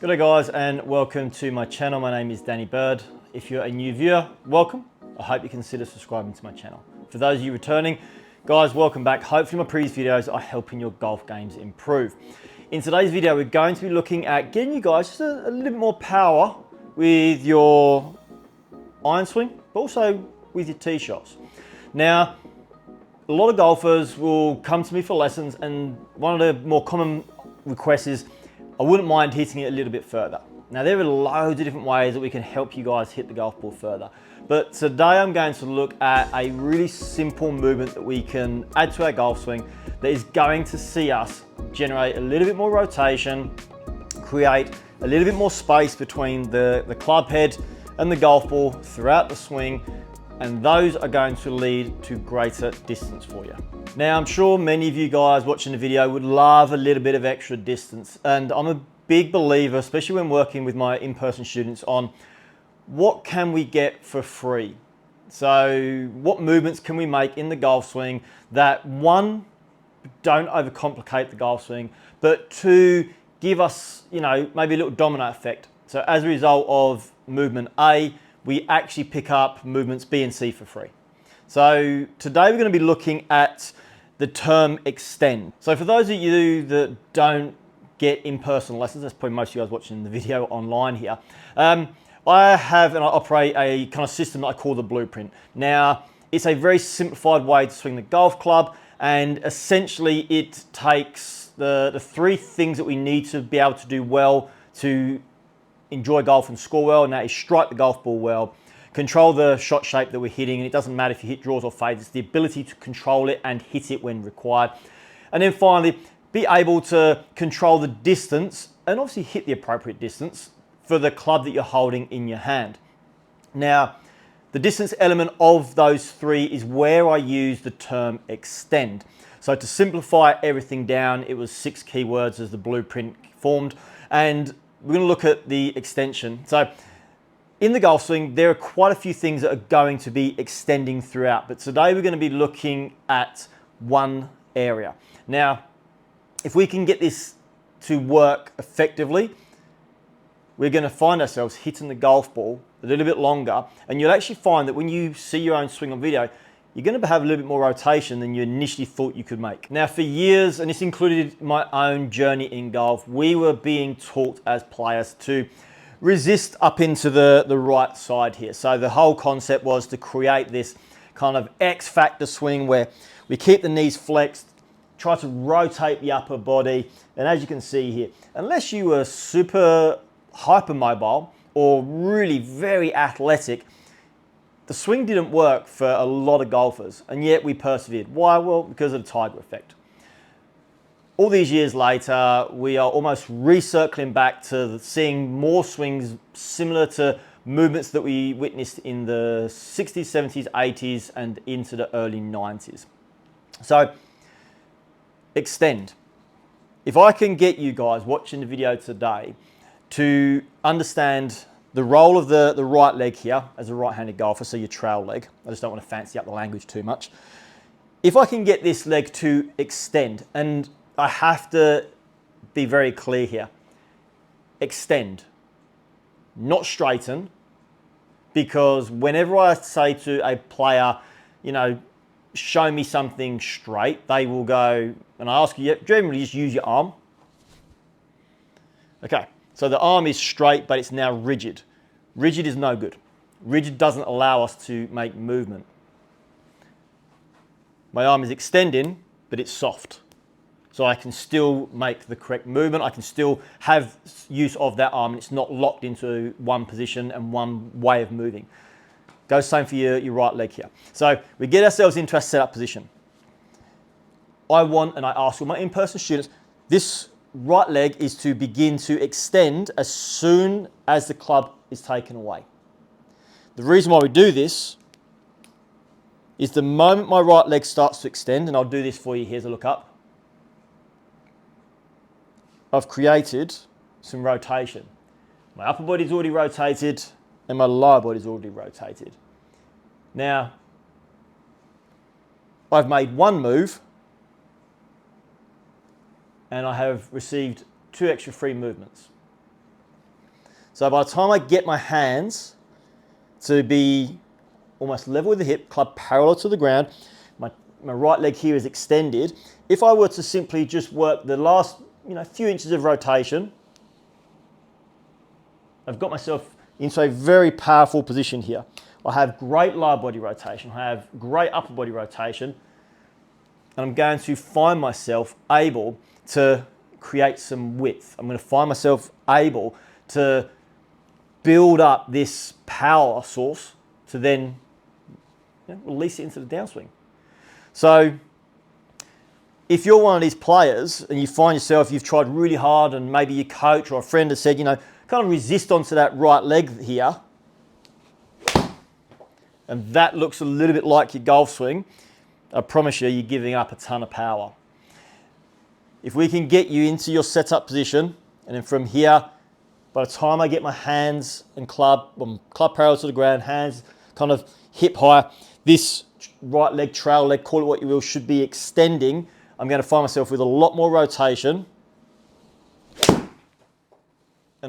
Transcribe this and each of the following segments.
G'day guys and welcome to my channel. My name is Danny Bird. If you're a new viewer, welcome. I hope you consider subscribing to my channel. For those of you returning, guys, welcome back. Hopefully my previous videos are helping your golf games improve. In today's video, we're going to be looking at getting you guys just a little bit more power with your iron swing, but also with your tee shots. Now, a lot of golfers will come to me for lessons, and one of the more common requests is, I wouldn't mind hitting it a little bit further. Now, there are loads of different ways that we can help you guys hit the golf ball further. But today I'm going to look at a really simple movement that we can add to our golf swing that is going to see us generate a little bit more rotation, create a little bit more space between the club head and the golf ball throughout the swing, and those are going to lead to greater distance for you. Now, I'm sure many of you guys watching the video would love a little bit of extra distance, and I'm a big believer, especially when working with my in-person students, on what can we get for free. So what movements can we make in the golf swing that, one, don't overcomplicate the golf swing, but two, give us, maybe a little domino effect. So as a result of movement A, we actually pick up movements B and C for free. So today we're going to be looking at the term extend. So for those of you that don't get in-person lessons, that's probably most of you guys watching the video online here, I have and I operate a kind of system that I call the blueprint. Now, it's a very simplified way to swing the golf club, and essentially it takes the three things that we need to be able to do well to enjoy golf and score well, and that is strike the golf ball well, control the shot shape that we're hitting, and it doesn't matter if you hit draws or fades, it's the ability to control it and hit it when required. And then finally, be able to control the distance and obviously hit the appropriate distance for the club that you're holding in your hand. Now, the distance element of those three is where I use the term extend. So to simplify everything down, it was 6 keywords as the blueprint formed, and we're going to look at the extension. So in the golf swing, there are quite a few things that are going to be extending throughout, but today we're going to be looking at one area. Now, if we can get this to work effectively, we're going to find ourselves hitting the golf ball a little bit longer, and you'll actually find that when you see your own swing on video, you're going to have a little bit more rotation than you initially thought you could make. Now, for years, and this included my own journey in golf, we were being taught as players to resist up into the right side here. So the whole concept was to create this kind of X factor swing where we keep the knees flexed, try to rotate the upper body, and as you can see here, unless you were super hypermobile or really very athletic, the swing didn't work for a lot of golfers, and yet we persevered. Why? Well, because of the Tiger effect. All these years later, we are almost recircling back to seeing more swings similar to movements that we witnessed in the 60s, 70s, 80s, and into the early 90s. So, extend. If I can get you guys watching the video today to understand the role of the right leg here as a right-handed golfer, so your trail leg. I just don't want to fancy up the language too much. If I can get this leg to extend, and I have to be very clear here, extend, not straighten, because whenever I say to a player, show me something straight, they will go, and I ask you, generally just use your arm. Okay. So the arm is straight, but it's now rigid. Rigid is no good. Rigid doesn't allow us to make movement. My arm is extending, but it's soft. So I can still make the correct movement. I can still have use of that arm, and it's not locked into one position and one way of moving. Goes same for your right leg here. So we get ourselves into our setup position. I want, and I ask all my in-person students, this right leg is to begin to extend as soon as the club is taken away. The reason why we do this is the moment my right leg starts to extend, and I'll do this for you, here's a look up, I've created some rotation. My upper body's already rotated and my lower body's already rotated. Now, I've made one move and I have received 2 extra free movements. So by the time I get my hands to be almost level with the hip, club parallel to the ground, my right leg here is extended. If I were to simply just work the last few inches of rotation, I've got myself into a very powerful position here. I have great lower body rotation, I have great upper body rotation, and I'm going to find myself able to create some width. I'm going to find myself able to build up this power source to then release it into the downswing. So if you're one of these players and you find yourself, you've tried really hard and maybe your coach or a friend has said, kind of resist onto that right leg here, and that looks a little bit like your golf swing, I promise you, you're giving up a ton of power. If we can get you into your setup position, and then from here, by the time I get my hands and club parallel to the ground, hands kind of hip high, this right leg, trail leg, call it what you will, should be extending. I'm going to find myself with a lot more rotation and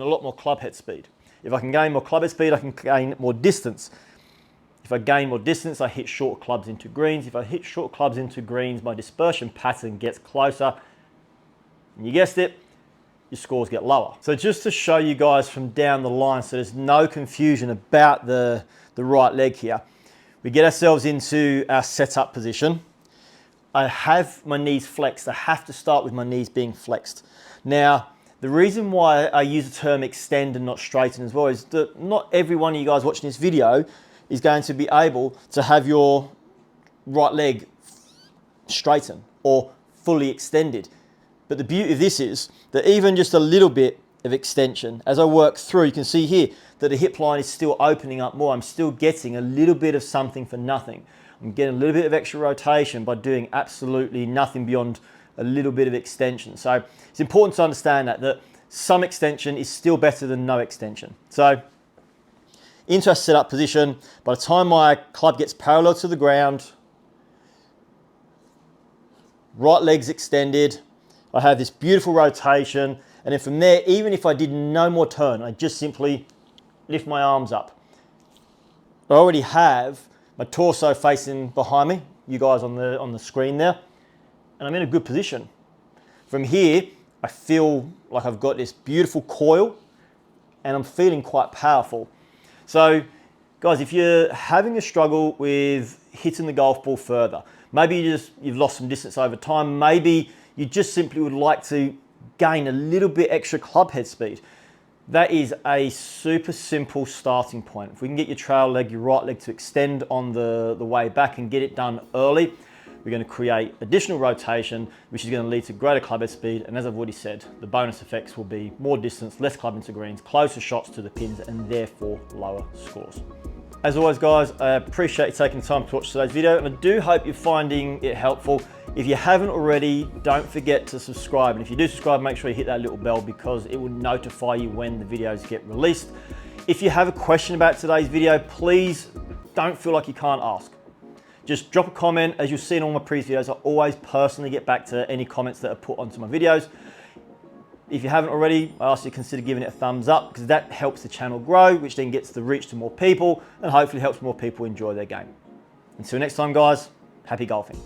a lot more club head speed. If I can gain more club head speed, I can gain more distance. If I gain more distance, I hit short clubs into greens. If I hit short clubs into greens, my dispersion pattern gets closer. And you guessed it, your scores get lower. So just to show you guys from down the line, so there's no confusion about the right leg here, we get ourselves into our setup position. I have my knees flexed. I have to start with my knees being flexed. Now, the reason why I use the term extend and not straighten as well is that not every one of you guys watching this video is going to be able to have your right leg straighten or fully extended. But the beauty of this is that even just a little bit of extension, as I work through, you can see here that the hip line is still opening up more. I'm still getting a little bit of something for nothing. I'm getting a little bit of extra rotation by doing absolutely nothing beyond a little bit of extension. So it's important to understand that some extension is still better than no extension. So into a setup position, by the time my club gets parallel to the ground, right leg's extended, I have this beautiful rotation, and then from there, even if I did no more turn, I just simply lift my arms up. I already have my torso facing behind me, you guys on the screen there, and I'm in a good position. From here, I feel like I've got this beautiful coil, and I'm feeling quite powerful. So guys, if you're having a struggle with hitting the golf ball further, maybe you've lost some distance over time, maybe you just simply would like to gain a little bit extra club head speed, that is a super simple starting point. If we can get your trail leg, your right leg to extend on the way back and get it done early, we're going to create additional rotation, which is going to lead to greater club head speed. And as I've already said, the bonus effects will be more distance, less club into greens, closer shots to the pins, and therefore lower scores. As always, guys, I appreciate you taking the time to watch today's video, and I do hope you're finding it helpful. If you haven't already, don't forget to subscribe. And if you do subscribe, make sure you hit that little bell because it will notify you when the videos get released. If you have a question about today's video, please don't feel like you can't ask. Just drop a comment. As you'll see in all my previous videos, I always personally get back to any comments that are put onto my videos. If you haven't already, I ask you to consider giving it a thumbs up because that helps the channel grow, which then gets the reach to more people and hopefully helps more people enjoy their game. Until next time, guys, happy golfing.